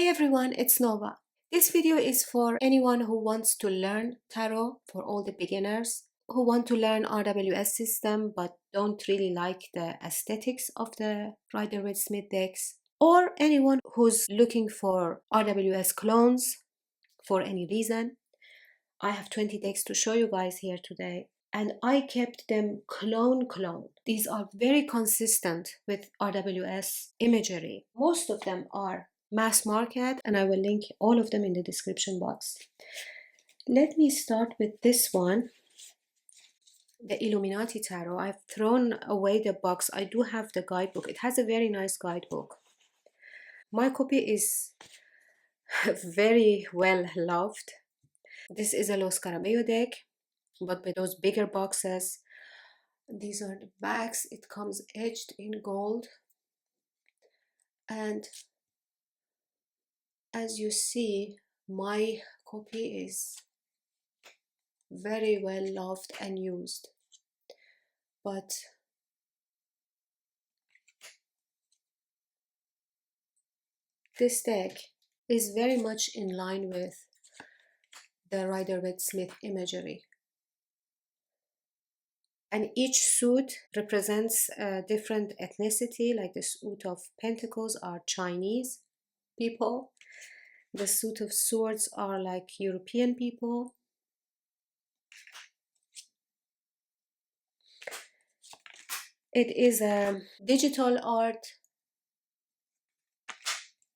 Hey everyone, it's Nova. This video is for anyone who wants to learn tarot, for all the beginners who want to learn RWS system but don't really like the aesthetics of the Rider-Waite-Smith decks, or anyone who's looking for RWS clones for any reason. I have 20 decks to show you guys here today, and I kept them clone. These are very consistent with RWS imagery. Most of them are mass market, and I will link all of them in the description box. Let me start with this one, the Illuminati Tarot. I've thrown away the box. I do have the guidebook. It has a very nice guidebook. My copy is very well loved. This is a Los Caramello deck, but with those bigger boxes. These are the backs. It comes edged in gold, and as you see, my copy is very well loved and used, but this deck is very much in line with the Rider-Waite-Smith imagery, and each suit represents a different ethnicity. Like the suit of Pentacles are Chinese people, the suit of Swords are like European people, it is a digital art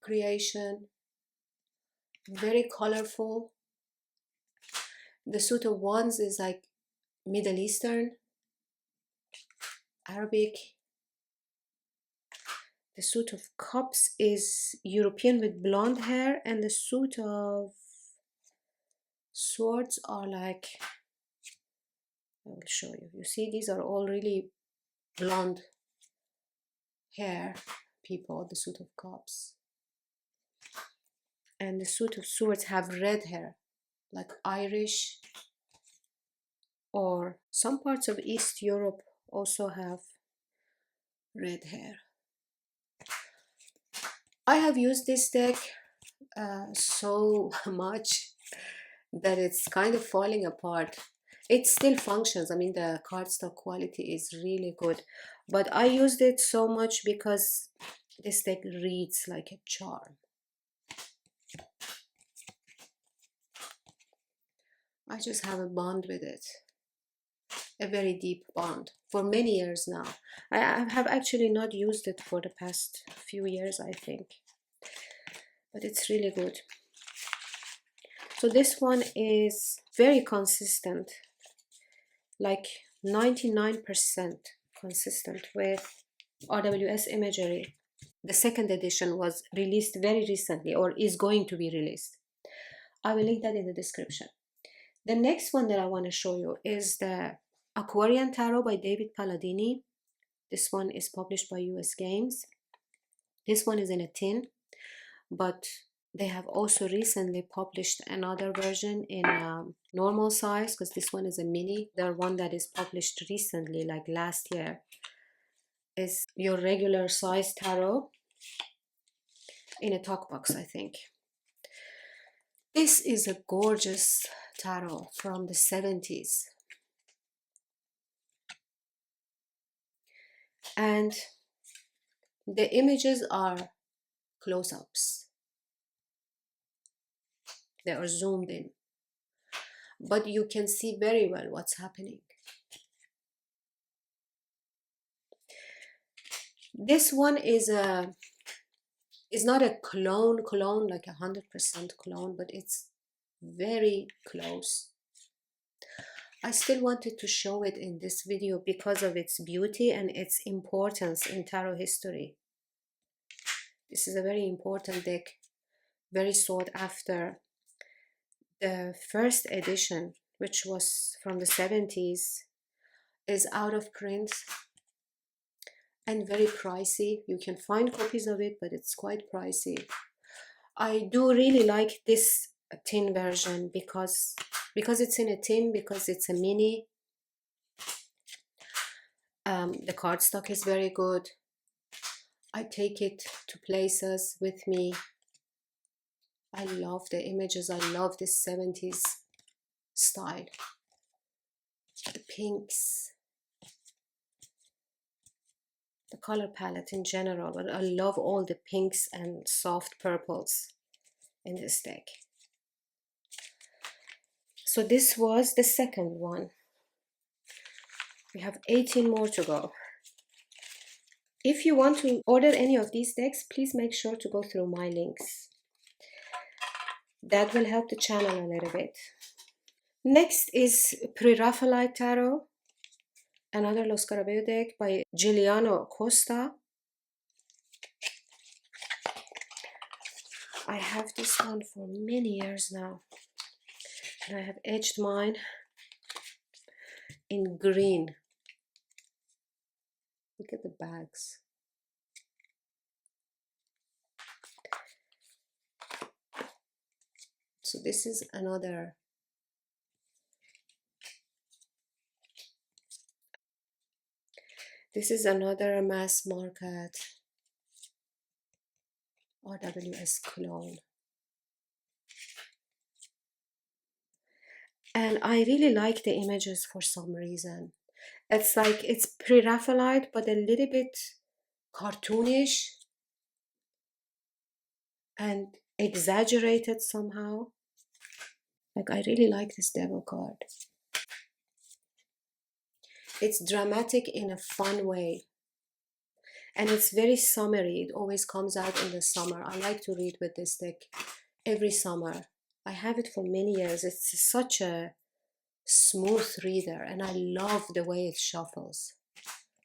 creation, very colorful. The suit of Wands is like Middle Eastern, Arabic. The suit of Cups is European with blonde hair, and the suit of Swords are like, I will show you. You see, these are all really blonde hair people, the suit of Cups. And the suit of Swords have red hair, like Irish, or some parts of East Europe also have red hair. I have used this deck so much that it's kind of falling apart. It still functions. I mean, the cardstock quality is really good, but I used it so much because this deck reads like a charm. I just have a bond with it, a very deep bond for many years now. I have actually not used it for the past few years, I think, but it's really good. So this one is very consistent, like 99% consistent with RWS imagery. The second edition was released very recently, or is going to be released. I will link that in the description. The next one that I want to show you is the Aquarian Tarot by David Palladini. This one is published by US Games. This one is in a tin, but they have also recently published another version in normal size, because this one is a mini. The one that is published recently, like last year, is your regular size tarot in a talk box, I think. This is a gorgeous tarot from the 70s. And the images are close-ups. They are zoomed in, but you can see very well what's happening. This one is not a clone like 100% clone, but it's very close. I still wanted to show it in this video because of its beauty and its importance in tarot history. This is a very important deck, very sought after. The first edition, which was from the 70s, is out of print and very pricey. You can find copies of it, but it's quite pricey. I do really like this tin version because it's in a tin, because it's a mini. The cardstock is very good. I take it to places with me. I love the images. I love this 70s style. The pinks, the color palette in general, but I love all the pinks and soft purples in this deck. So this was the second one. We have 18 more to go. If you want to order any of these decks, please make sure to go through my links. That will help the channel a little bit. Next is Pafalite Tarot, another Lo Scarabeo deck by Giuliano Costa. I have this one for many years now, and I have edged mine in green. Look at the bags. So this is another mass market RWS clone. And I really like the images for some reason. It's like it's pre-Raphaelite, but a little bit cartoonish and exaggerated somehow. Like, I really like this devil card. It's dramatic in a fun way. And it's very summery. It always comes out in the summer. I like to read with this deck every summer. I have it for many years. It's such a smooth reader, and I love the way it shuffles.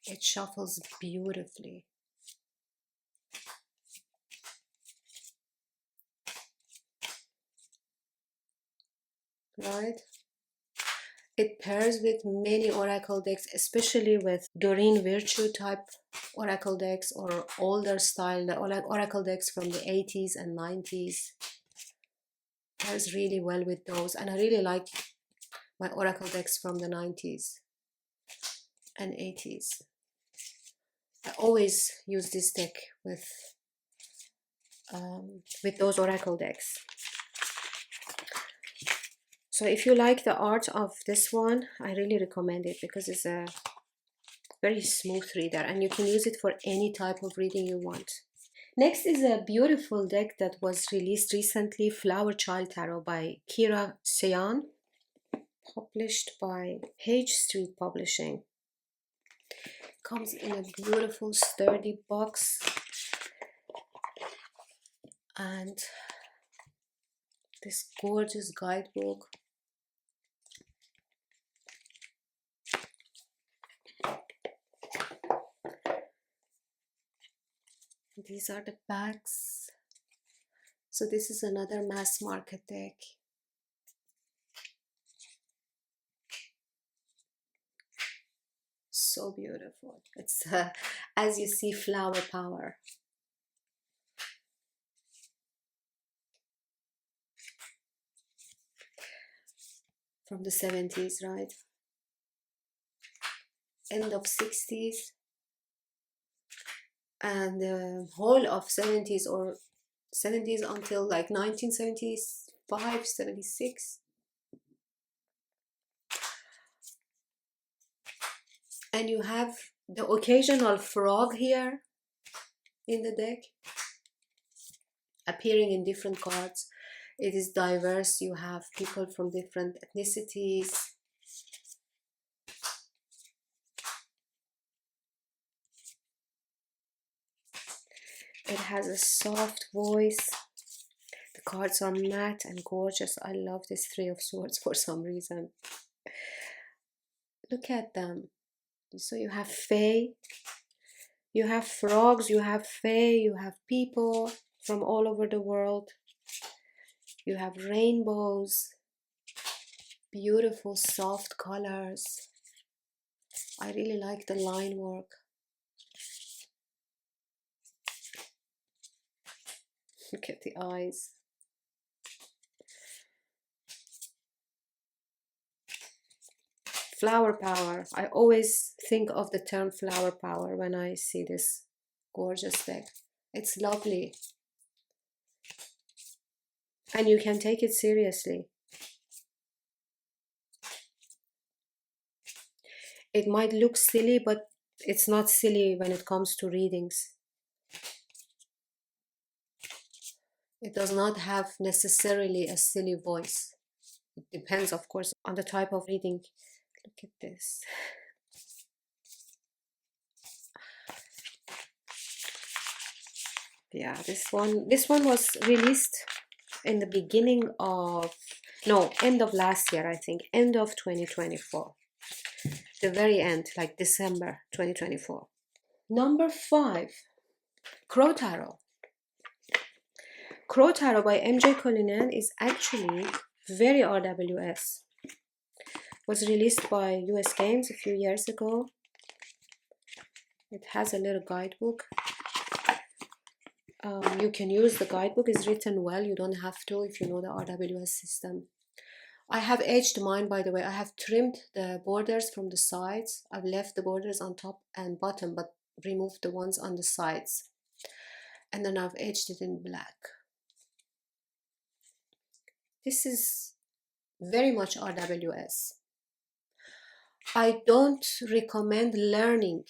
It shuffles beautifully. Right? It pairs with many oracle decks, especially with Doreen Virtue type oracle decks or older style oracle decks from the 80s and 90s. Pairs really well with those, and I really like my oracle decks from the 90s and 80s. I always use this deck with those oracle decks. So if you like the art of this one, I really recommend it because it's a very smooth reader and you can use it for any type of reading you want. Next is a beautiful deck that was released recently, Flowerchild Tarot by Kira Seyan, published by Page Street Publishing. Comes in a beautiful sturdy box and this gorgeous guidebook. These are the backs. So this is another mass market deck. So beautiful. It's as you see, flower power. From the 70s, right? End of 60s. And the whole of 70s or 70s until like 1975, 76. And you have the occasional frog here in the deck, appearing in different cards. It is diverse. You have people from different ethnicities. It has a soft voice. The cards are matte and gorgeous. I love this Three of Swords for some reason. Look at them. So you have fae, you have frogs, you have fae, you have people from all over the world. You have rainbows, beautiful soft colors. I really like the line work. Look at the eyes. Flower power. I always think of the term flower power when I see this gorgeous deck. It's lovely. and you can take it seriously. It might look silly, but it's not silly when it comes to readings. It does not have necessarily a silly voice. It depends, of course, on the type of reading. Look at this. Yeah, this one was released in the beginning of, no, end of last year, I think, end of 2024. The very end, like December 2024. Number 5, Crow Tarot. Crow Tarot by MJ Cullinan is actually very RWS. Was released by US Games a few years ago. It has a little guidebook. You can use the guidebook. It's written well. You don't have to if you know the RWS system. I have edged mine, by the way. I have trimmed the borders from the sides. I've left the borders on top and bottom, but removed the ones on the sides. And then I've edged it in black. This is very much RWS. I don't recommend learning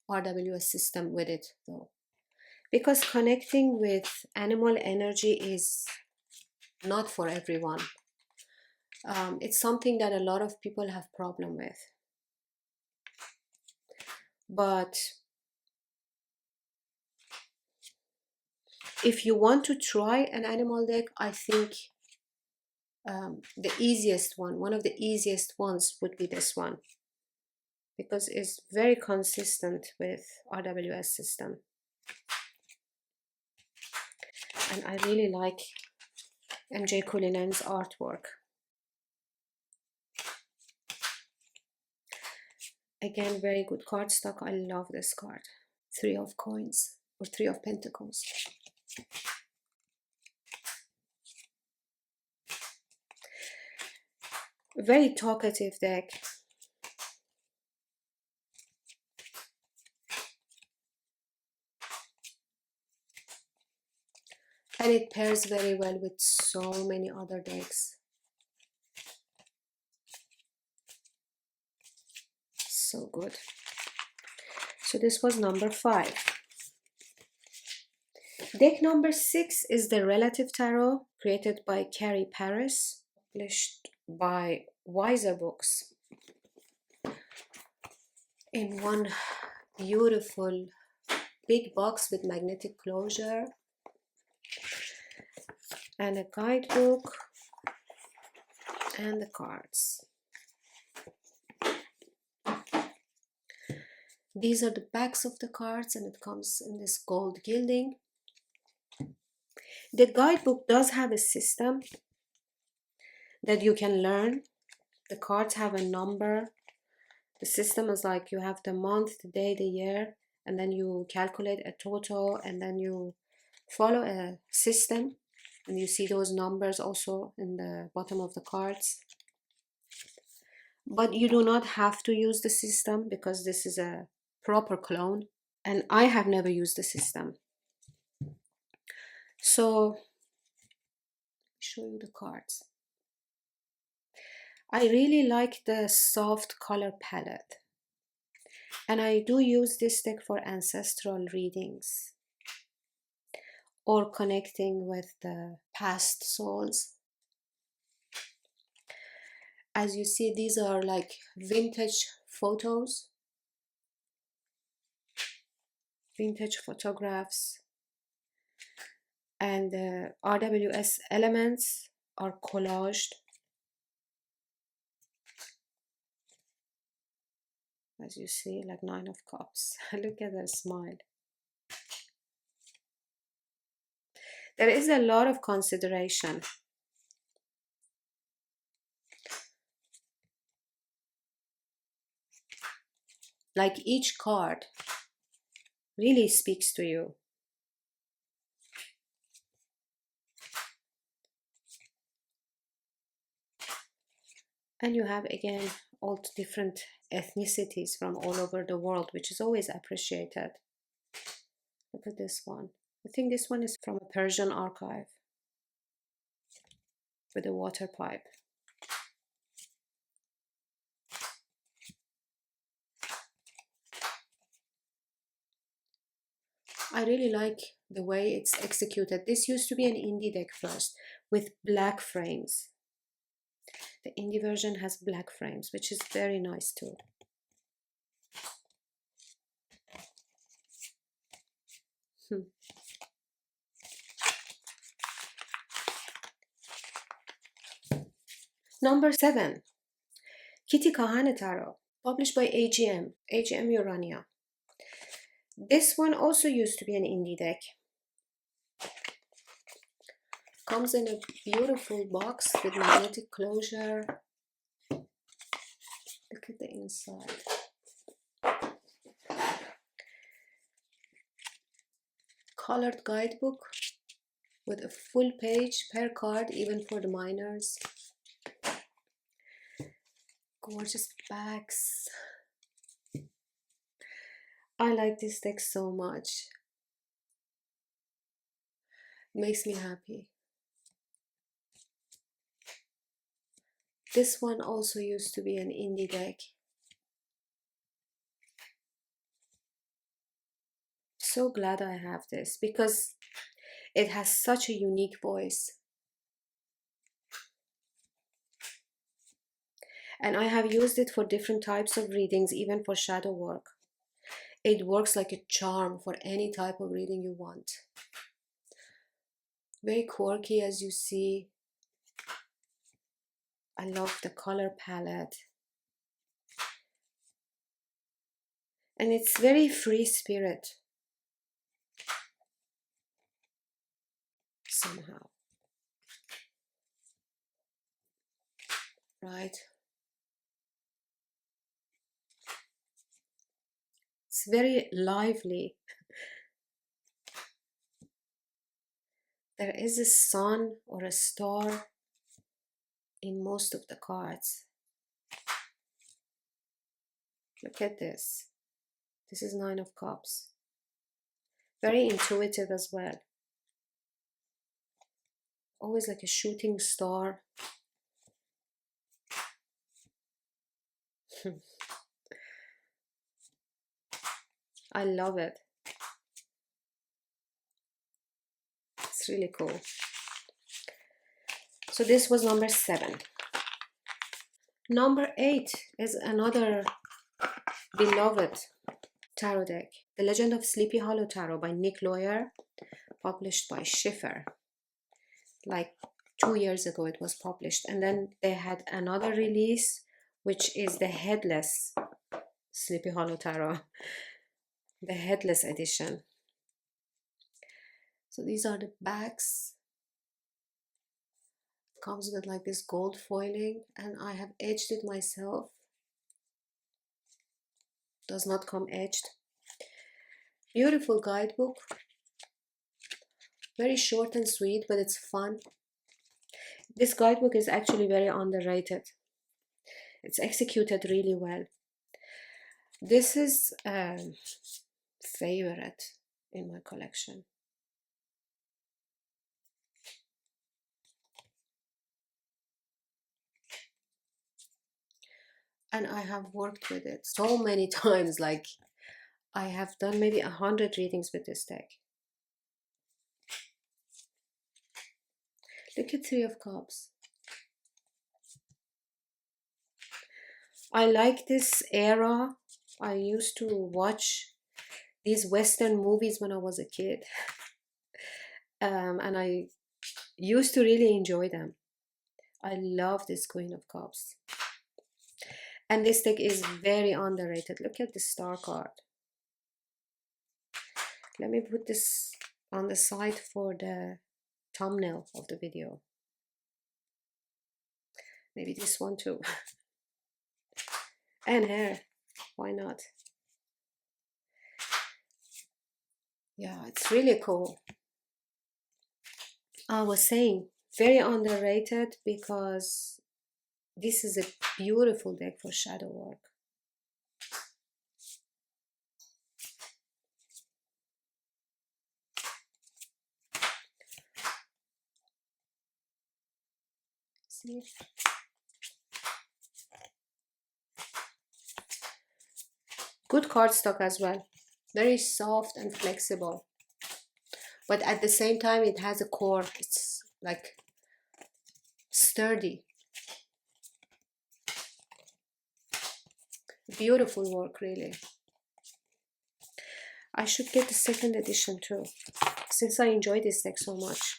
RWS system with it though, because connecting with animal energy is not for everyone. It's something that a lot of people have problem with. But if you want to try an animal deck, I think the easiest one of the easiest ones would be this one, because it's very consistent with RWS system. And I really like MJ Cullinan's artwork. Again, very good cardstock. I love this card. 3 of coins, or 3 of pentacles. Very talkative deck. And it pairs very well with so many other decks. So good. So this was number 5. Deck number 6 is the Relative Tarot, created by Carrie Paris, published by Wiser Books, in one beautiful big box with magnetic closure and a guidebook and the cards. These are the backs of the cards, and it comes in this gold gilding. The guidebook does have a system that you can learn. The cards have a number. The system is like you have the month, the day, the year, and then you calculate a total, and then you follow a system, and you see those numbers also in the bottom of the cards. But you do not have to use the system, because this is a proper clone, and I have never used the system. So, let me show you the cards. I really like the soft color palette, and I do use this deck for ancestral readings or connecting with the past souls. As you see, these are like vintage photos, vintage photographs, and the RWS elements are collaged. As you see, like 9 of Cups. Look at her smile. There is a lot of consideration. Like each card really speaks to you. And you have, again, all different ethnicities from all over the world, which is always appreciated. Look at this one. I think this one is from a Persian archive. with a water pipe. I really like the way it's executed. This used to be an indie deck first with black frames. The indie version has black frames, which is very nice too. Number 7, Kitty Kahane Tarot, published by AGM Urania. This one also used to be an indie deck. Comes in a beautiful box with magnetic closure. Look at the inside. Colored guidebook with a full page per card, even for the minors. Gorgeous bags. I like this deck so much. Makes me happy. This one also used to be an indie deck. So glad I have this because it has such a unique voice. And I have used it for different types of readings, even for shadow work. It works like a charm for any type of reading you want. Very quirky, as you see. I love the color palette. And it's very free spirit. Somehow. Right? It's very lively. There is a sun or a star in most of the cards. Look at this. This is 9 of Cups. Very intuitive as well. Always like a shooting star. I love it. It's really cool. So this was number 7. Number 8 is another beloved tarot deck. The Legend of Sleepy Hollow Tarot by Nick Lawyer, published by Schiffer. Like 2 years ago it was published. And then they had another release, which is the Headless Sleepy Hollow Tarot. The Headless edition. So these are the backs. Comes with like this gold foiling, and I have edged it myself. Does not come edged. Beautiful guidebook. Very short and sweet, but it's fun. This guidebook is actually very underrated. It's executed really well. This is a favorite in my collection. And I have worked with it so many times. Like I have done maybe 100 readings with this deck. Look at 3 of Cups. I like this era. I used to watch these Western movies when I was a kid. And I used to really enjoy them. I love this Queen of Cups. And this deck is very underrated. Look at the star card. Let me put this on the side for the thumbnail of the video. Maybe this one too. And hair. Why not? Yeah, it's really cool. I was saying, very underrated because this is a beautiful deck for shadow work. see. Good cardstock as well. Very soft and flexible. But at the same time, it has a core. It's like sturdy. Beautiful work, really. I should get the second edition too, since I enjoy this deck so much.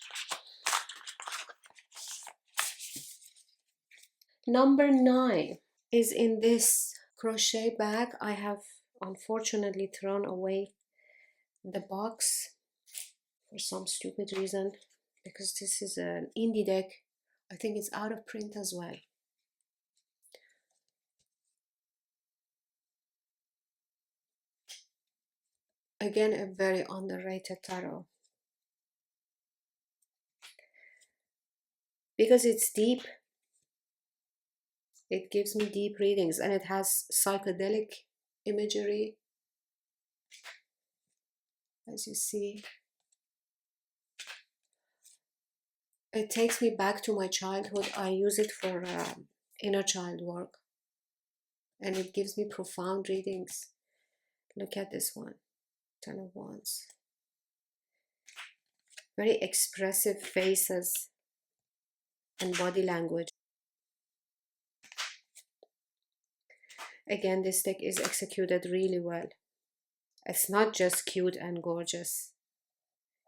Number 9 is in this crochet bag. I have unfortunately thrown away the box for some stupid reason, because this is an indie deck. I think it's out of print as well. Again, a very underrated tarot. Because it's deep. It gives me deep readings, and it has psychedelic imagery, as you see. It takes me back to my childhood. I use it for inner child work, and it gives me profound readings. Look at this one, 10 of Wands. Very expressive faces and body language. Again, this deck is executed really well. It's not just cute and gorgeous.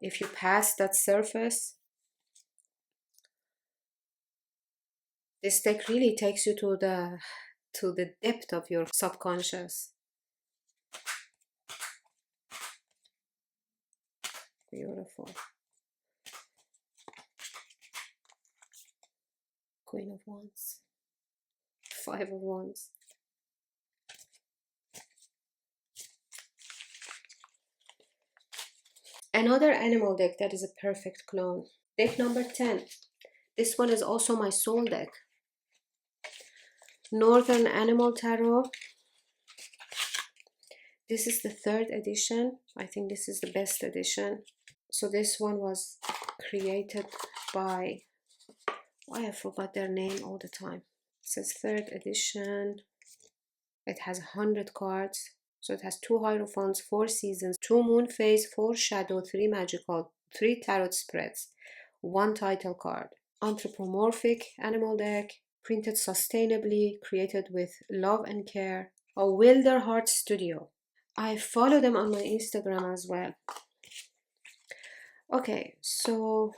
If you pass that surface, this deck really takes you to the depth of your subconscious. Beautiful. Queen of Wands. 5 of Wands. Another animal deck that is a perfect clone. Deck number 10. This one is also my soul deck. Northern Animal Tarot. This is the 3rd edition. I think this is the best edition. So this one was created by, I forgot their name all the time. It says 3rd edition. It has 100 cards. So it has 2 Hierophants, 4 Seasons, 2 Moon Phase, 4 Shadow, 3 Magical, 3 Tarot Spreads, 1 title card. Anthropomorphic animal deck, printed sustainably, created with love and care. A Wilder Heart Studio. I follow them on my Instagram as well. Okay, so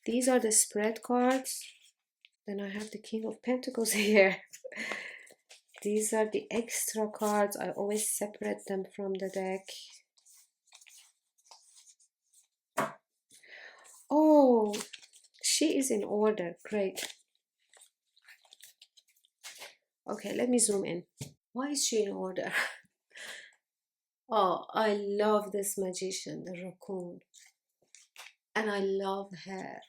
these are the spread cards. Then I have the King of Pentacles here. These are the extra cards. I always separate them from the deck. Oh, she is in order. Great. Okay, let me zoom in. Why is she in order? Oh, I love this magician, the raccoon. And I love her.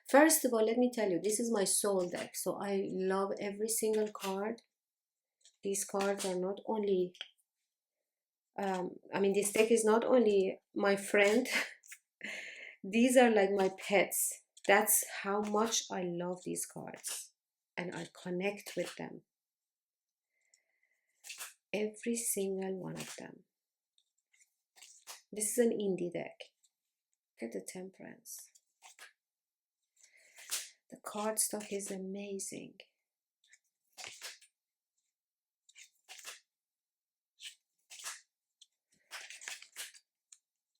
First of all, let me tell you, this is my soul deck. So I love every single card. These cards are not only, this deck is not only my friend. These are like my pets. That's how much I love these cards. And I connect with them. Every single one of them. This is an indie deck. Look at the Temperance. The cardstock is amazing.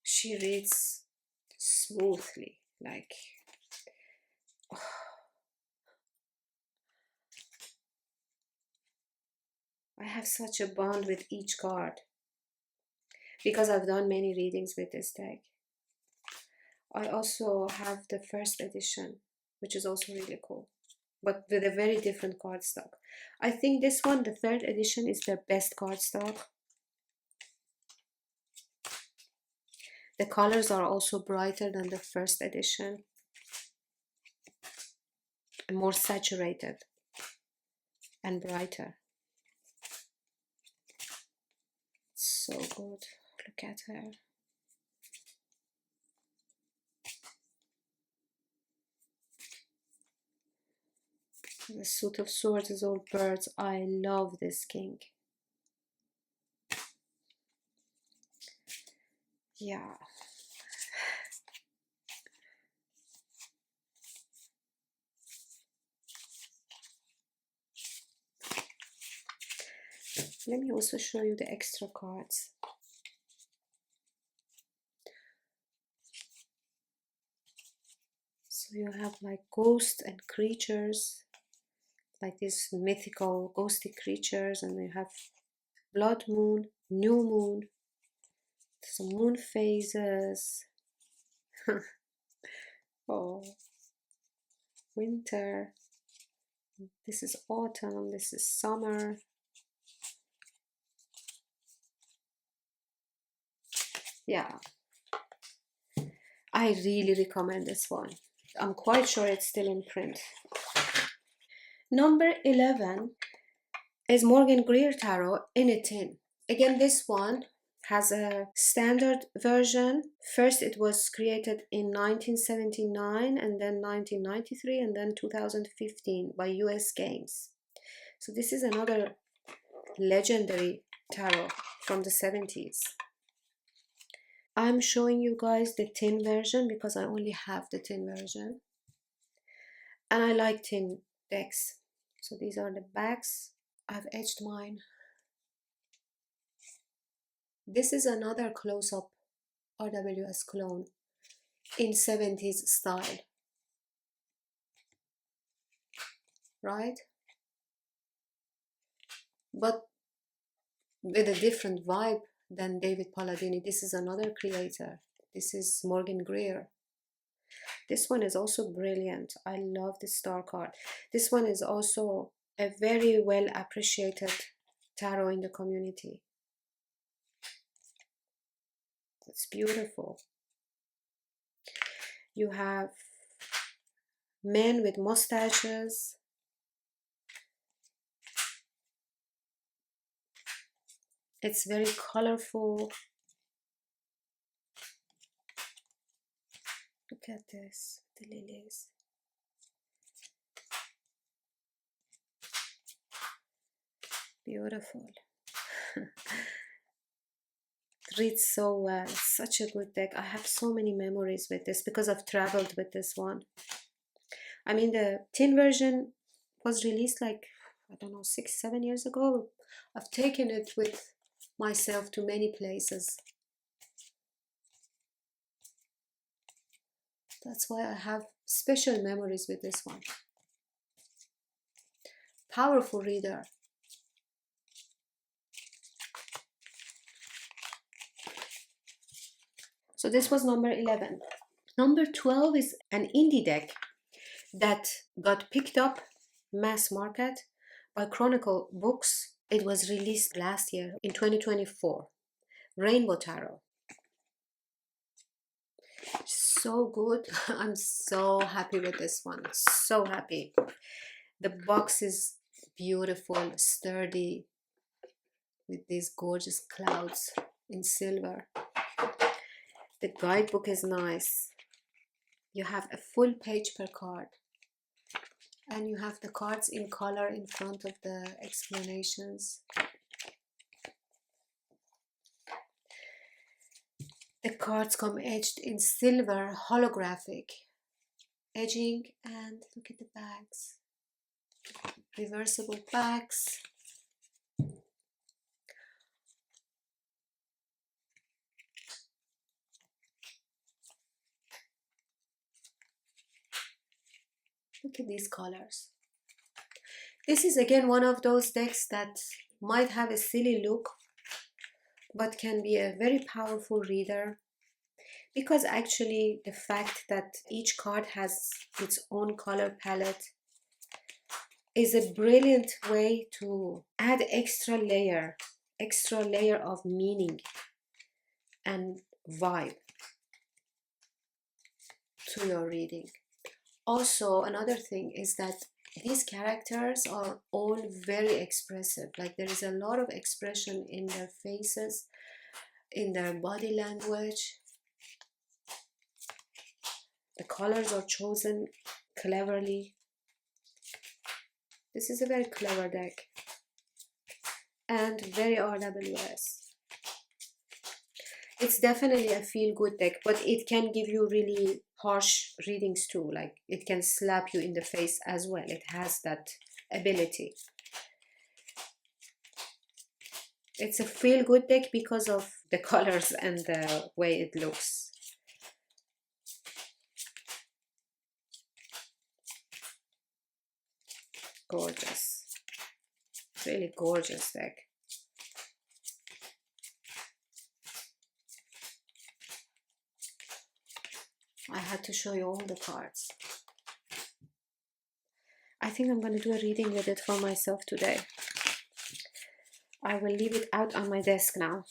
She reads smoothly, like, oh. I have such a bond with each card because I've done many readings with this deck. I also have the 1st edition, which is also really cool, but with a very different cardstock. I think this one, the 3rd edition, is their best cardstock. The colors are also brighter than the 1st edition and more saturated and brighter. So good. Look at her. The suit of swords is all birds. I love this king. Yeah. Let me also show you the extra cards. So you have like ghosts and creatures, like these mythical ghosty creatures, and you have blood moon, new moon, some moon phases. Oh, winter. This is autumn. This is summer. Yeah, I really recommend this one. I'm quite sure it's still in print. Number 11 is Morgan Greer Tarot in a tin. Again, this one has a standard version. First it was created in 1979 and then 1993 and then 2015 by US Games. So this is another legendary tarot from the 70s. I'm showing you guys the tin version because I only have the tin version. And I like tin decks. So these are the backs. I've edged mine. This is another close-up RWS clone in 70s style. Right? But with a different vibe than David Palladini. This is another creator. This is Morgan Greer. This one is also brilliant. I love the star card. This one is also a very well appreciated tarot in the community. It's beautiful. You have men with mustaches. It's very colorful. Look at this, the lilies. Beautiful. It reads so well. It's such a good deck. I have so many memories with this because I've traveled with this one. I mean, the tin version was released like, I don't know, 6-7 years ago. I've taken it with myself to many places. That's why I have special memories with this one. Powerful reader. So this was number 11. Number 12 is an indie deck that got picked up mass market by Chronicle Books. It was released last year in 2024. Rainbow Tarot. So good. I'm so happy with this one. So happy. The box is beautiful, sturdy, with these gorgeous clouds in silver. The guidebook is nice. You have a full page per card. And you have the cards in color in front of the explanations. The cards come edged in silver, holographic edging, and look at the bags. Reversible bags. Look at these colors. This is again one of those decks that might have a silly look, but can be a very powerful reader, because actually the fact that each card has its own color palette is a brilliant way to add extra layer of meaning and vibe to your reading. Also, another thing is that these characters are all very expressive. Like, there is a lot of expression in their faces, in their body language. The colors are chosen cleverly. This is a very clever deck and very RWS. It's definitely a feel-good deck, but it can give you really harsh readings too. Like it can slap you in the face as well. It has that ability. It's a feel-good deck because of the colors and the way it looks. Gorgeous. Really gorgeous deck. I had to show you all the cards. I think I'm going to do a reading with it for myself today. I will leave it out on my desk now.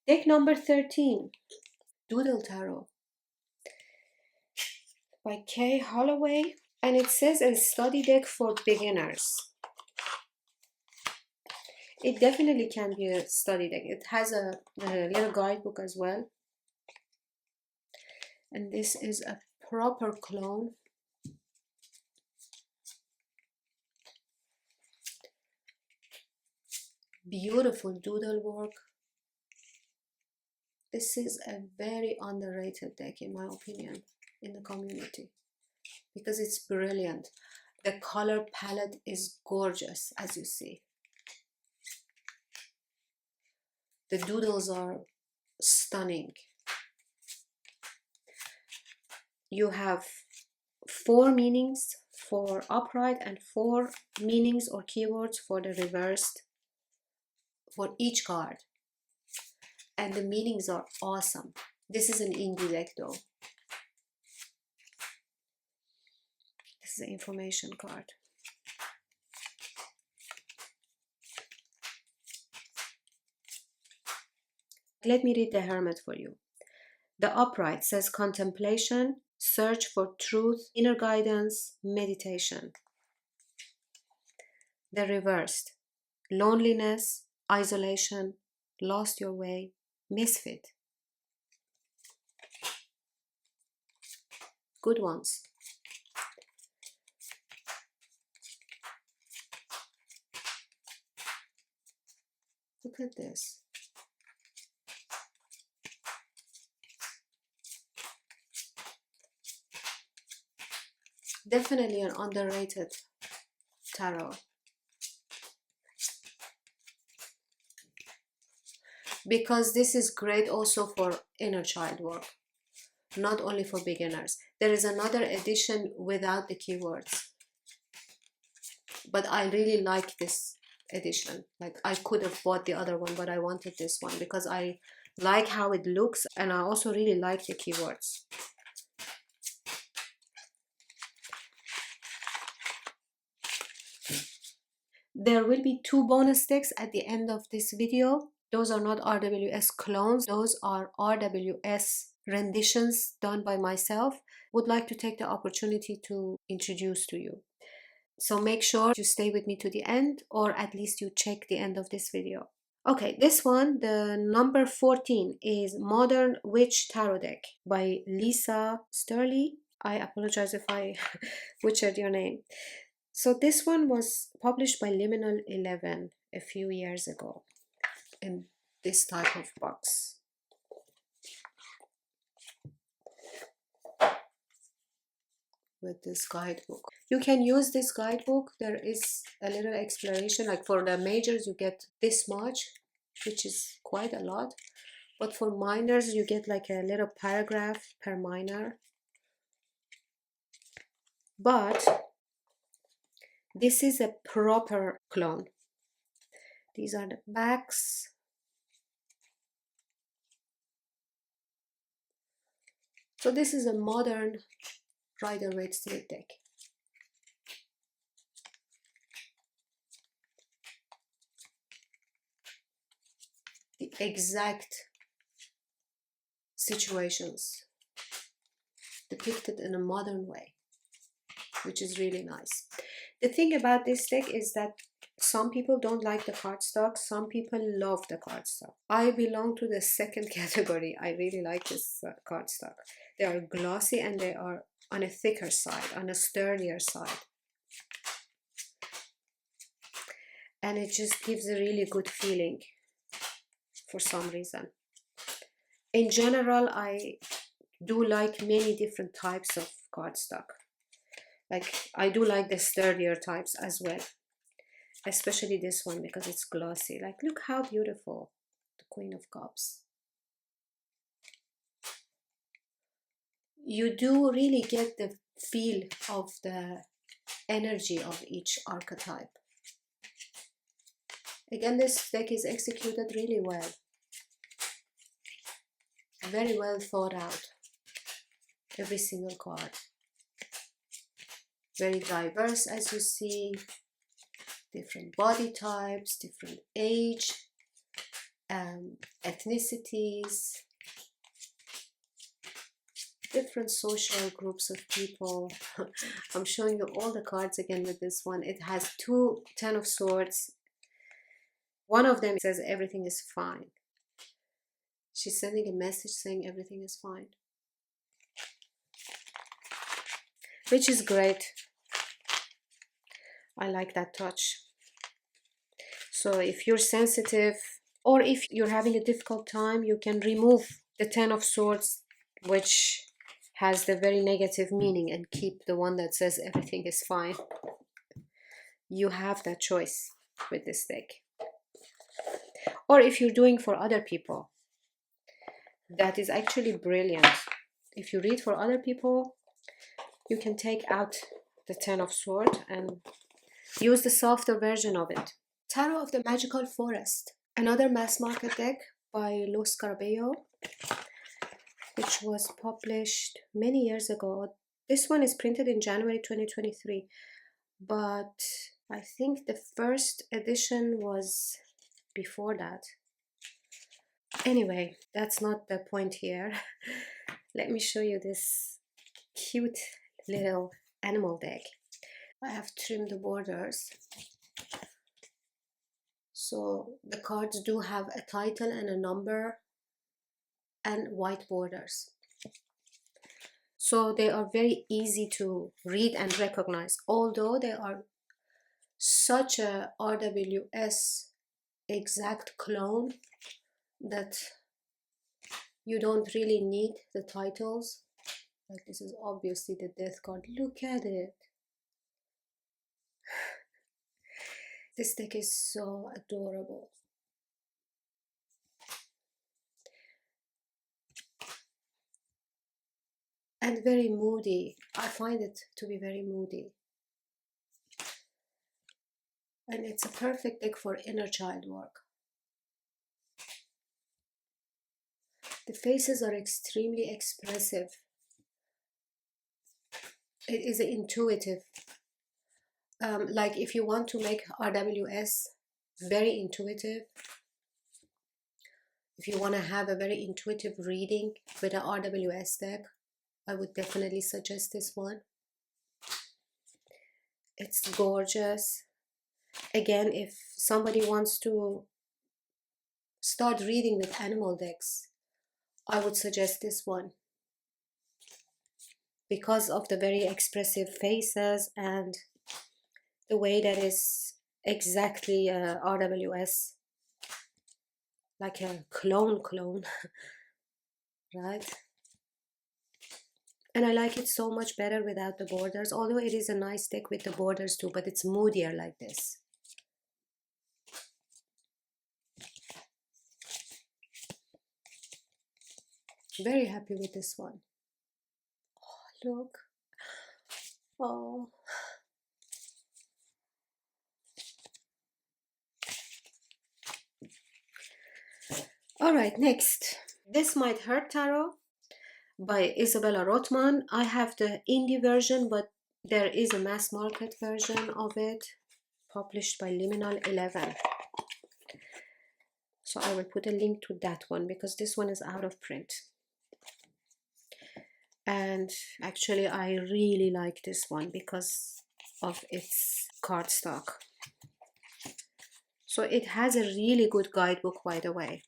Deck number 13, Doodle Tarot by Kay Holloway. And it says a study deck for beginners. It definitely can be a study deck. It has a little guidebook as well. And this is a proper clone. Beautiful doodle work. This is a very underrated deck in my opinion in the community because it's brilliant. The color palette is gorgeous, as you see. The doodles are stunning. You have 4 meanings for upright and 4 meanings or keywords for the reversed for each card. And the meanings are awesome. This is an indie deck though. This is an information card. Let me read the Hermit for you. The upright says contemplation, search for truth, inner guidance, meditation. The reversed, loneliness, isolation, lost your way, misfit. Good ones. Look at this. Definitely an underrated tarot. Because this is great also for inner child work, not only for beginners. There is another edition without the keywords, but I really like this edition. Like I could have bought the other one, but I wanted this one because I like how it looks and I also really like the keywords. There will be 2 bonus decks at the end of this video. Those are not RWS clones, those are RWS renditions done by myself. Would like to take the opportunity to introduce to you. So make sure to stay with me to the end, or at least you check the end of this video. Okay, this one, the number 14, is Modern Witch Tarot Deck by Lisa Sterling. I apologize if I butchered your name. So this one was published by Liminal 11 a few years ago in this type of box. With this guidebook. You can use this guidebook. There is a little explanation. Like for the majors you get this much, which is quite a lot. But for minors you get like a little paragraph per minor. But this is a proper clone. These are the backs. So this is a modern Rider-Waite deck. The exact situations depicted in a modern way, which is really nice. The thing about this deck is that some people don't like the cardstock, some people love the cardstock. I belong to the second category. I really like this cardstock. They are glossy and they are on a thicker side, on a sturdier side. and it just gives a really good feeling for some reason. In general, I do like many different types of cardstock. Like, I do like the sturdier types as well, especially this one because it's glossy. Like, look how beautiful, the Queen of Cups. You do really get the feel of the energy of each archetype. Again, this deck is executed really well. Very well thought out. Every single card. Very diverse, as you see. Different body types, different age, ethnicities, different social groups of people. I'm showing you all the cards again with this one. It has two 10 of Swords. One of them says everything is fine. She's sending a message saying everything is fine, which is great. I like that touch. So if you're sensitive, or if you're having a difficult time, you can remove the 10 of Swords, which has the very negative meaning, and keep the one that says everything is fine. You have that choice with this deck. Or if you're doing for other people, that is actually brilliant. If you read for other people, you can take out the 10 of Swords and use the softer version of it. Tarot of the Magical Forest, another mass market deck by Los Carabello, which was published many years ago. This one is printed in January 2023, but I think the first edition was before that. Anyway, that's not the point here. Let me show you this cute little animal deck. I have trimmed the borders. So the cards do have a title and a number and white borders. So they are very easy to read and recognize, although they are such a RWS exact clone that you don't really need the titles. Like, this is obviously the death card. Look at it. This deck is so adorable. And very moody. I find it to be very moody. And it's a perfect deck for inner child work. The faces are extremely expressive. It is intuitive. Like, if you want to make RWS very intuitive, if you want to have a very intuitive reading with an RWS deck, I would definitely suggest this one. It's gorgeous. Again, if somebody wants to start reading with animal decks, I would suggest this one, because of the very expressive faces and the way that is exactly RWS, like a clone, right? And I like it so much better without the borders, although it is a nice deck with the borders too, but it's moodier like this. Very happy with this one. Oh, look. Oh. All right, next. This Might Hurt Tarot by Isabella Rothman. I have the indie version, but there is a mass market version of it published by Liminal 11. So I will put a link to that one because this one is out of print. And actually I really like this one because of its cardstock. So it has a really good guidebook, by the way.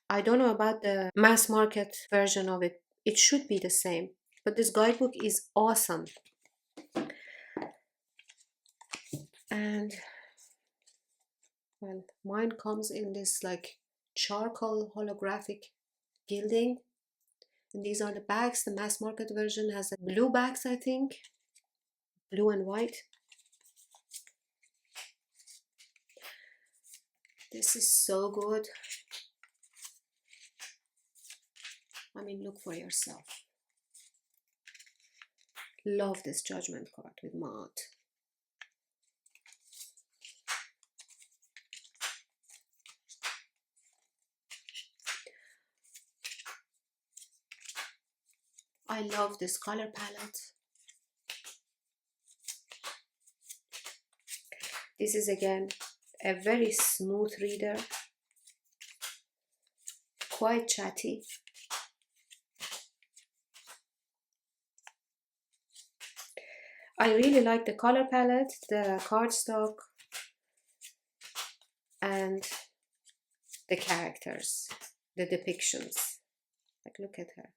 I don't know about the mass market version of it. It should be the same, but this guidebook is awesome. And Well, mine comes in this like charcoal holographic gilding. And these are the bags. The mass market version has a blue bags, I think. Blue and white. This is so good. I mean, look for yourself. Love this judgment card with Maat. I love this color palette. This is again a very smooth reader, quite chatty. I really like the color palette, the cardstock, and the characters, the depictions. Like, look at her,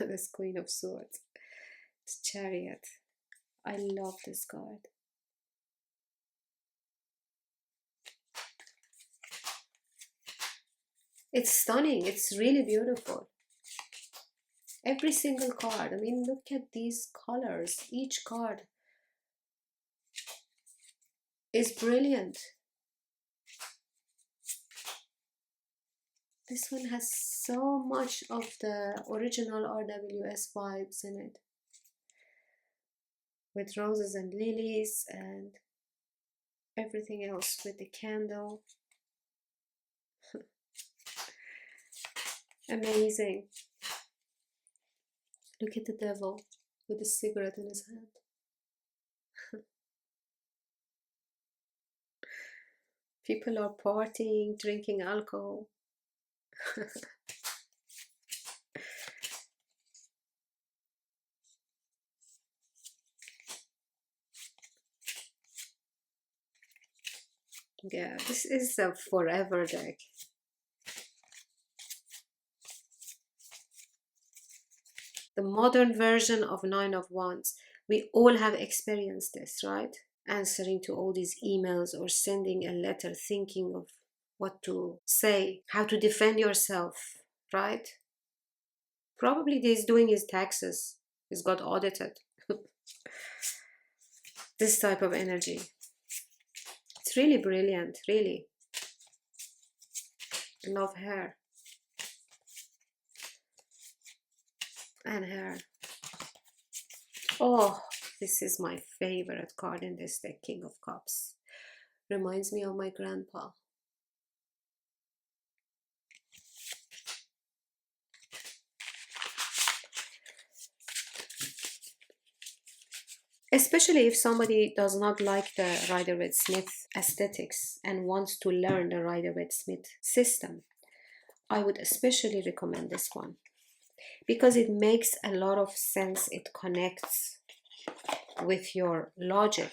this Queen of Swords, this Chariot. I love this card. It's stunning. It's really beautiful. Every single card. I mean, look at these colors. Each card is brilliant. This one has so much of the original RWS vibes in it, with roses and lilies and everything else with the candle. Amazing. Look at the devil with a cigarette in his hand. People are partying, drinking alcohol. Yeah, this is a forever deck. The modern version of Nine of Wands. We all have experienced this, right? Answering to all these emails or sending a letter thinking of what to say, how to defend yourself, right? Probably he's doing his taxes. He's got audited. This type of energy. It's really brilliant, really. I love her. And her. Oh, this is my favorite card in this deck, King of Cups. Reminds me of my grandpa. Especially if somebody does not like the Rider-Waite-Smith aesthetics and wants to learn the Rider-Waite-Smith system, I would especially recommend this one because it makes a lot of sense. It connects with your logic,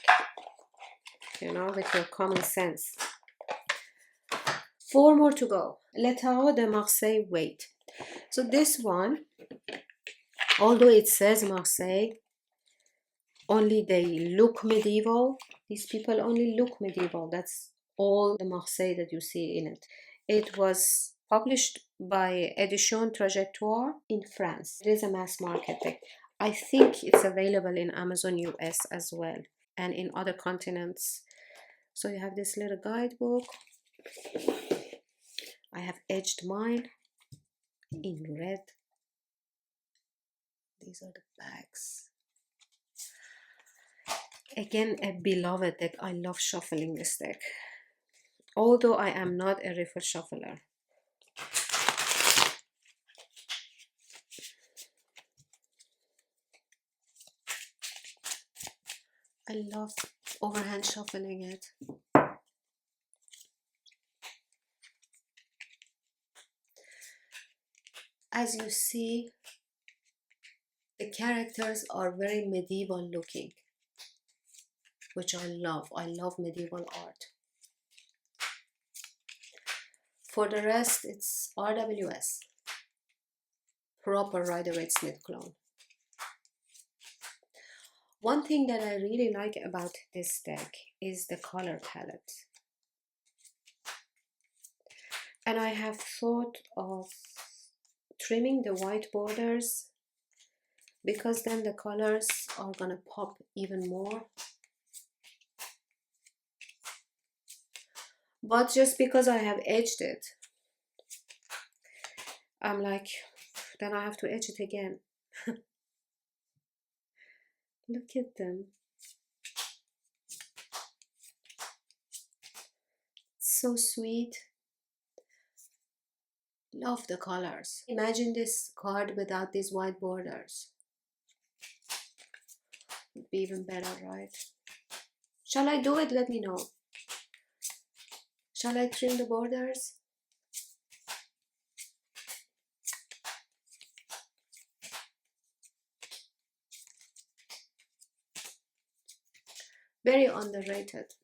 you know, with your common sense. 4 more to go. Le Tarot de Marseille, Waite. So this one, although it says Marseille, only they look medieval. These people only look medieval. That's all the Marseille that you see in it. It was published by Edition Trajectoire in France. It is a mass market deck. I think it's available in Amazon US as well and in other continents. So you have this little guidebook. I have edged mine in red. These are the bags. Again, a beloved deck. I love shuffling this deck, although I am not a riffle shuffler. I love overhand shuffling it. As you see, the characters are very medieval looking, which I love. I love medieval art. For the rest, it's RWS, proper Rider-Waite-Smith clone. One thing that I really like about this deck is the color palette. And I have thought of trimming the white borders, because then the colors are gonna pop even more. But just because I have edged it, I'm like, then I have to edge it again. Look at them. So sweet. Love the colors. Imagine this card without these white borders. Would be even better, right? Shall I do it? Let me know. Shall I trim the borders? Very underrated.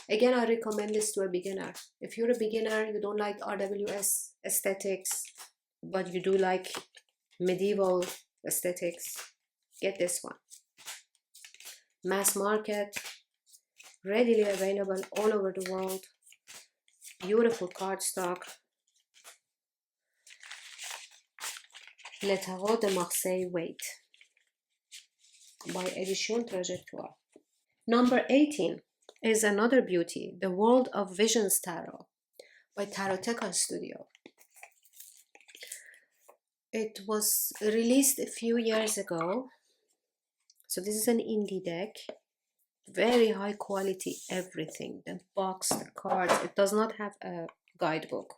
Again, I recommend this to a beginner. If you're a beginner, you don't like RWS aesthetics, but you do like medieval aesthetics, get this one. Mass market, readily available all over the world. Beautiful cardstock. Le Tarot de Marseille Waite by Edition Trajectoire. Number 18 is another beauty, the World of Visions Tarot by Taroteca Studio. It was released a few years ago. So this is an indie deck. Very high quality everything. The box, the cards. It does not have a guidebook.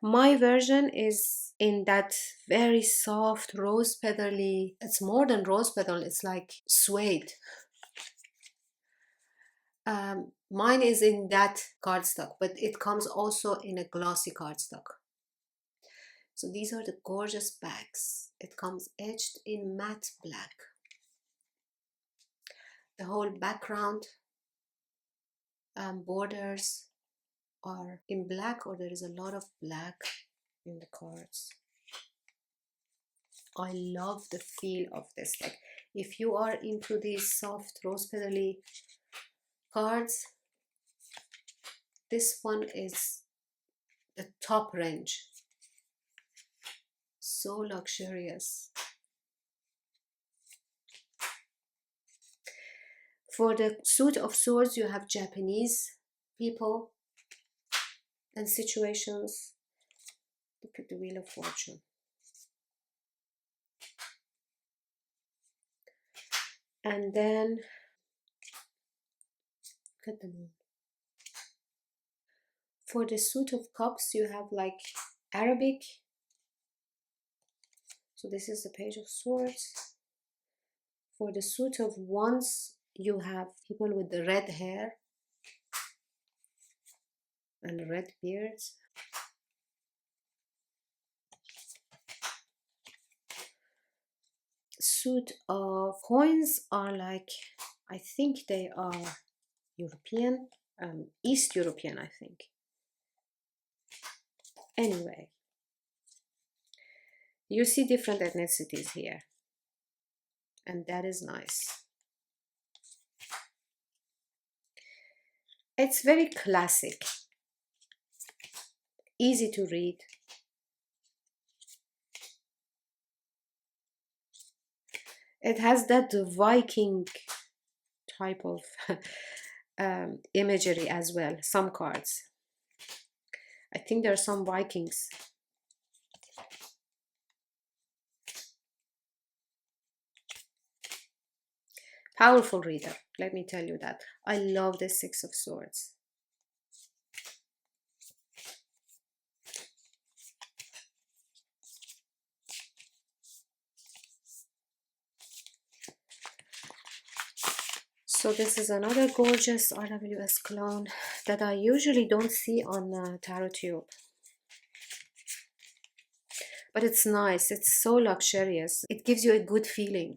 My version is in that very soft rose petally. It's more than rose petal. It's like suede. Mine is in that cardstock, but it comes also in a glossy cardstock. So these are the gorgeous bags. It comes edged in matte black. The whole background borders are in black, or there is a lot of black in the cards. I love the feel of this deck. If you are into these soft rose petally cards, this one is the top range. So luxurious. For the suit of swords, you have Japanese people and situations. Look at the Wheel of Fortune. And then look at the moon. For the suit of cups, you have like Arabic. So this is the Page of Swords. For the suit of wands, you have people with the red hair and red beards. Suit of coins are like, I think they are European, East European, I think. Anyway, you see different ethnicities here, and that is nice. It's very classic, easy to read. It has that Viking type of imagery as well, some cards. I think there are some Vikings. Powerful reader, let me tell you that. I love the Six of Swords. So this is another gorgeous RWS clone that I usually don't see on Tarot Tube. But it's nice, it's so luxurious. It gives you a good feeling.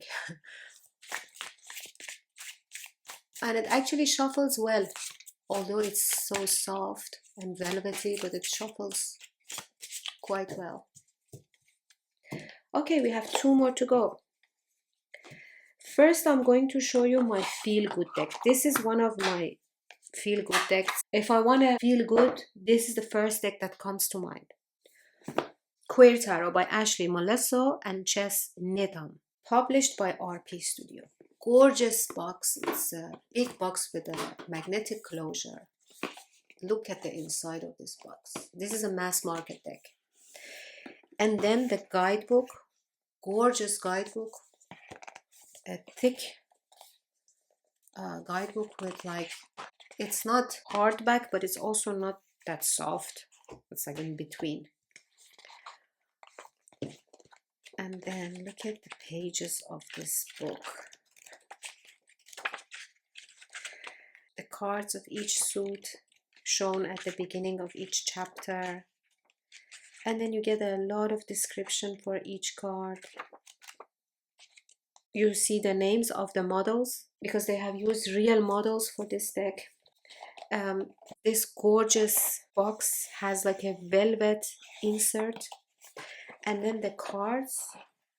And it actually shuffles well, although it's so soft and velvety, but it shuffles quite well. Okay, we have two more to go. First, I'm going to show you my feel-good deck. This is one of my feel-good decks. If I want to feel good, this is the first deck that comes to mind. Queer Tarot by Ashley Molesso and Chess Needham. Published by RP Studio. Gorgeous box. It's a big box with a magnetic closure. Look at the inside of this box. This is a mass market deck. And then the guidebook. Gorgeous guidebook. A thick guidebook with like, it's not hardback, but it's also not that soft. It's like in between. And then look at the pages of this book. The cards of each suit shown at the beginning of each chapter. And then you get a lot of description for each card. You see the names of the models because they have used real models for this deck. This gorgeous box has like a velvet insert, and then the cards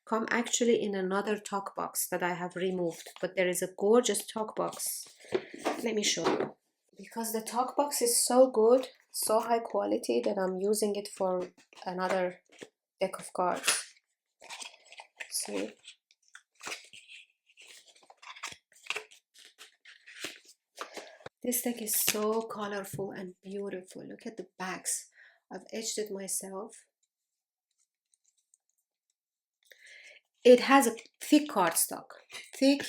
come actually in another talk box that I have removed, but there is a gorgeous talk box. Let me show you. Because the talk box is so good, so high quality, that I'm using it for another deck of cards. See? This deck is so colorful and beautiful. Look at the backs. I've etched it myself. It has a thick cardstock. Thick,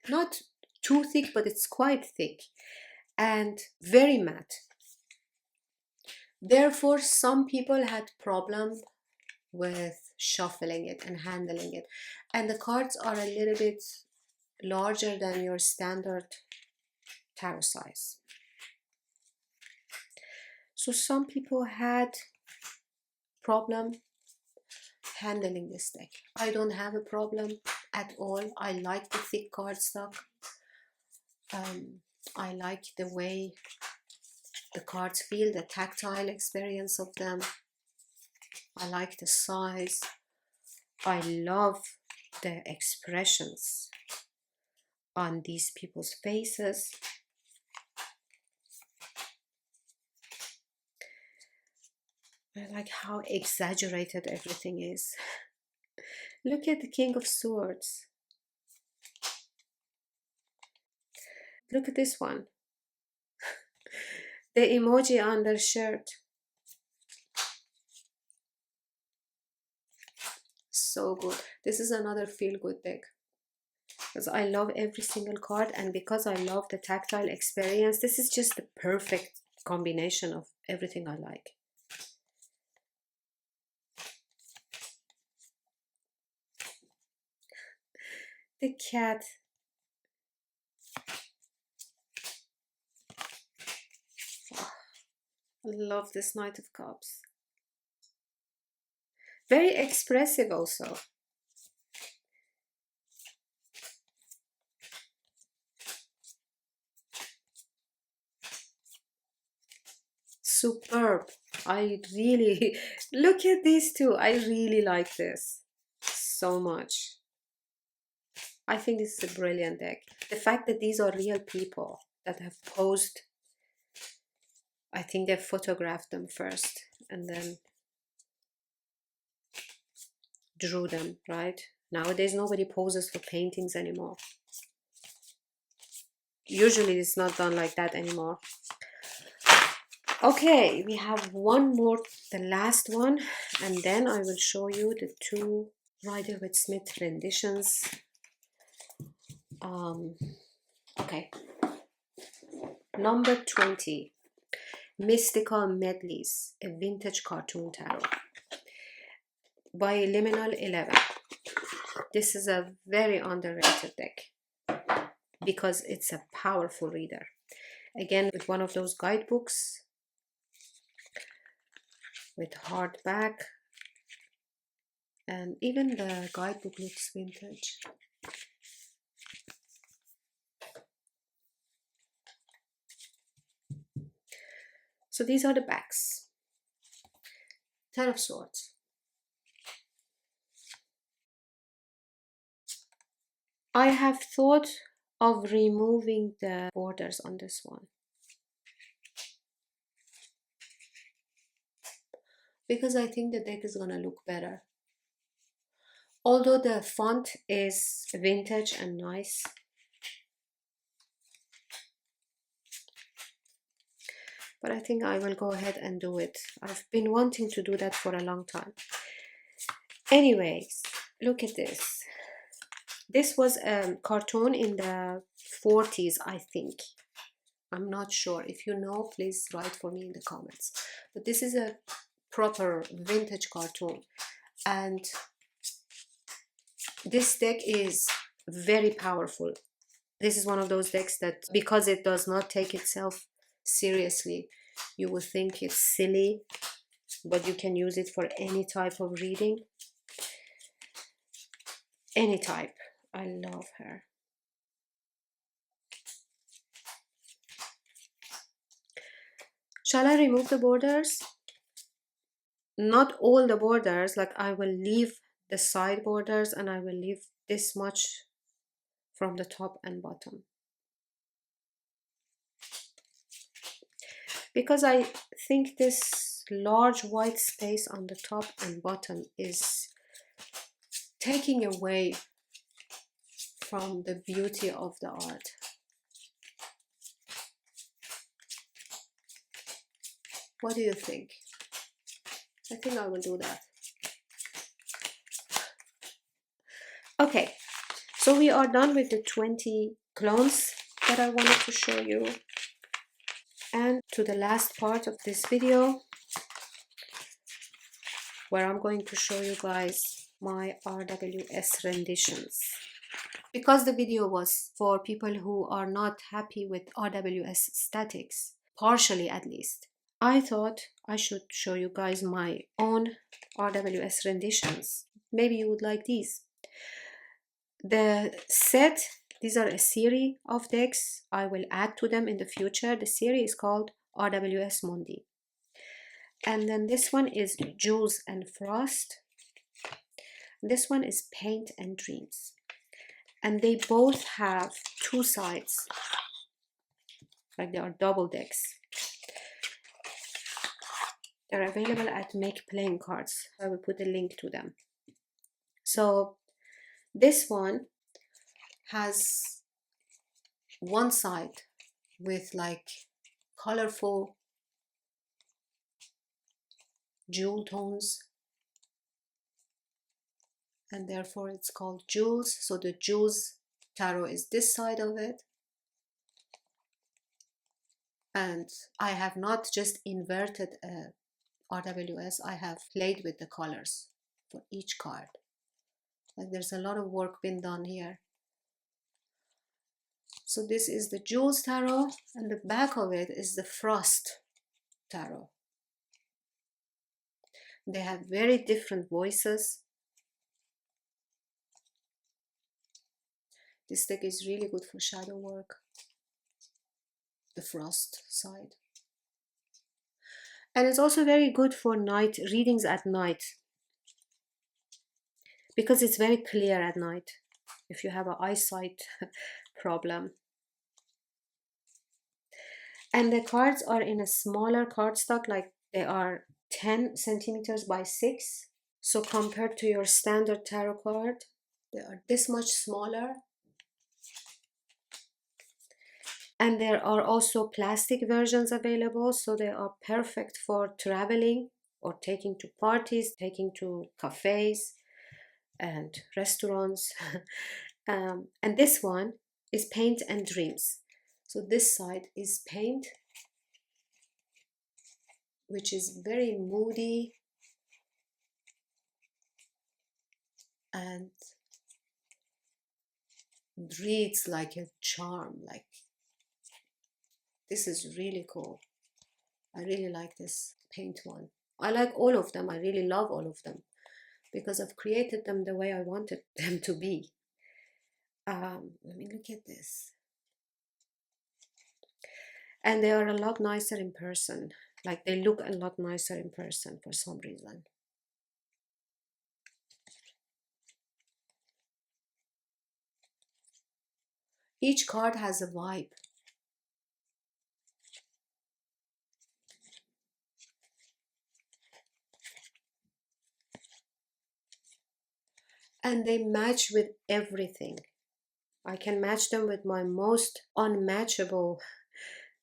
not too thick, but it's quite thick. And very matte. Therefore, some people had problem with shuffling it and handling it. And the cards are a little bit larger than your standard tarot size. So some people had problem handling this deck. I don't have a problem at all. I like the thick cardstock. I like the way the cards feel, the tactile experience of them. I like the size. I love the expressions on these people's faces. I like how exaggerated everything is. Look at the King of Swords. Look at this one. The emoji on their shirt. So good. This is another feel-good deck. Because I love every single card, and because I love the tactile experience, this is just the perfect combination of everything I like. The cat. Oh, I love this Knight of Cups. Very expressive also. Superb. I really look at these two. I really like this so much. I think this is a brilliant deck. The fact that these are real people that have posed, I think they've photographed them first and then drew them, right? Nowadays nobody poses for paintings anymore. Usually it's not done like that anymore. Okay, we have one more, the last one, and then I will show you the two Rider-Waite-Smith renditions. Okay, number 20, Mystical Medleys, a vintage cartoon tarot by Liminal 11. This is a very underrated deck because it's a powerful reader. Again, with one of those guidebooks with hardback, and even the guidebook looks vintage. So these are the backs. Ten of Swords. I have thought of removing the borders on this one, because I think the deck is gonna look better. Although the font is vintage and nice, but I think I will go ahead and do it. I've been wanting to do that for a long time. Anyways, look at this. This was a cartoon in the 40s, I think. I'm not sure. If you know, please write for me in the comments. But this is a proper vintage cartoon. And this deck is very powerful. This is one of those decks that, because it does not take itself seriously, you would think it's silly, but you can use it for any type of reading. Any type. I love her. Shall I remove the borders? Not all the borders, like I will leave the side borders and I will leave this much from the top and bottom. Because I think this large white space on the top and bottom is taking away from the beauty of the art. What do you think? I think I will do that. Okay, so we are done with the 20 clones that I wanted to show you. And to the last part of this video, where I'm going to show you guys my RWS renditions. Because the video was for people who are not happy with RWS statics, partially at least, I thought I should show you guys my own RWS renditions. Maybe you would like these. The set, these are a series of decks. I will add to them in the future. The series is called RWS Mundi. And then this one is Jewels and Frost. This one is Paint and Dreams. And they both have two sides, like they are double decks. They're available at Make Playing Cards. I will put a link to them. So this one has one side with like colorful jewel tones, and therefore it's called Jewels. So the Jewels Tarot is this side of it. And I have not just inverted a RWS, I have played with the colors for each card. Like there's a lot of work been done here. So this is the Jewels Tarot, and the back of it is the Frost Tarot. They have very different voices. This deck is really good for shadow work, the Frost side. And it's also very good for night readings at night, because it's very clear at night if you have an eyesight problem. And the cards are in a smaller cardstock, like they are 10 centimeters by 6. So compared to your standard tarot card, they are this much smaller. And there are also plastic versions available, so they are perfect for traveling or taking to parties, taking to cafes and restaurants. And this one is Paint and Dreams. So this side is Paint, which is very moody and reads like a charm. Like, this is really cool. I really like this Paint one. I like all of them. I really love all of them because I've created them the way I wanted them to be. Let me look at this. And they are a lot nicer in person. Like, they look a lot nicer in person for some reason. Each card has a vibe. And they match with everything. I can match them with my most unmatchable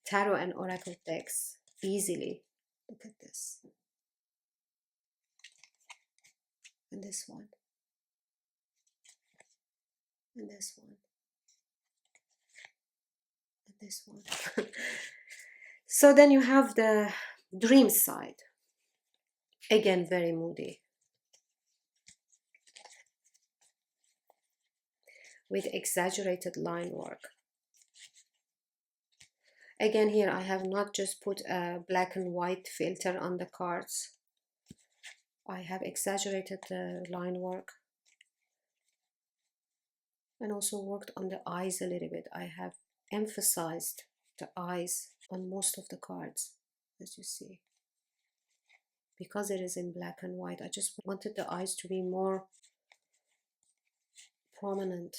tarot and oracle decks easily. Look at this. And this one. And this one. And this one. So then you have the dream side. Again, very moody. With exaggerated line work. Again, here I have not just put a black and white filter on the cards. I have exaggerated the line work. And also worked on the eyes a little bit. I have emphasized the eyes on most of the cards, as you see. Because it is in black and white, I just wanted the eyes to be more prominent.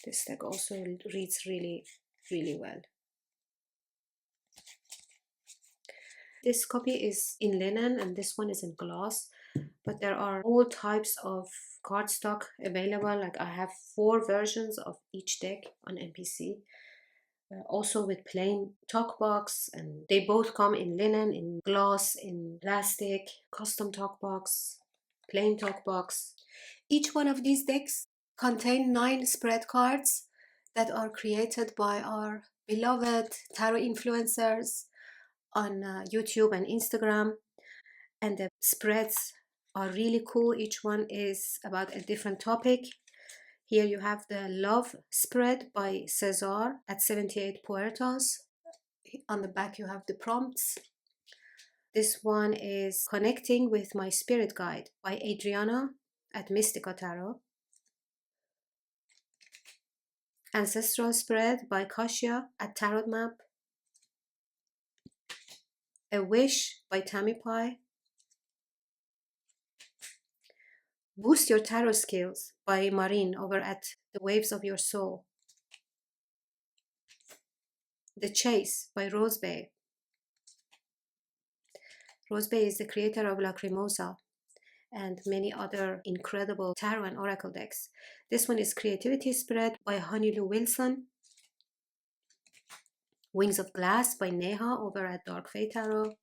This deck also reads really, really well. This copy is in linen and this one is in gloss, but there are all types of cardstock available. Like I have 4 versions of each deck on NPC. Also with plain talk box, and they both come in linen, in gloss, in plastic, custom talk box, plain talk box. Each one of these decks contain 9 spread cards that are created by our beloved tarot influencers on YouTube and Instagram, and the spreads are really cool. Each one is about a different topic. Here you have the love spread by Cesar at 78 Puertos. On the back you have the prompts. This one is Connecting with My Spirit Guide by Adriana at Mystica Tarot. Ancestral Spread by Kasia at Tarot Map. A Wish by Tammy Pie. Boost Your Tarot Skills by Marine over at The Waves of Your Soul. The Chase by Rosebay. Rosebay is the creator of Lacrimosa and many other incredible tarot and oracle decks. This one is Creativity Spread by Honeyloo Wilson. Wings of Glass by Neha over at Dark Fae Tarot.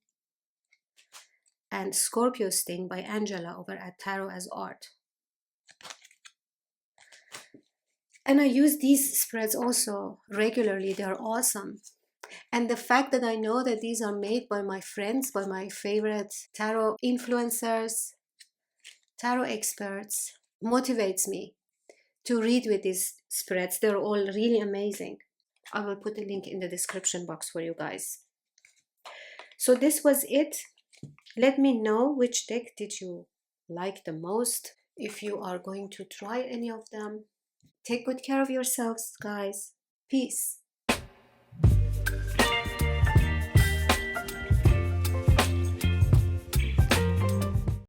And Scorpio Sting by Angela over at Tarot as Art. And I use these spreads also regularly. They're awesome. And the fact that I know that these are made by my friends, by my favorite tarot influencers, tarot experts, motivates me to read with these spreads. They're all really amazing. I will put a link in the description box for you guys. So this was it. Let me know which deck did you like the most. If you are going to try any of them. Take good care of yourselves, guys. Peace.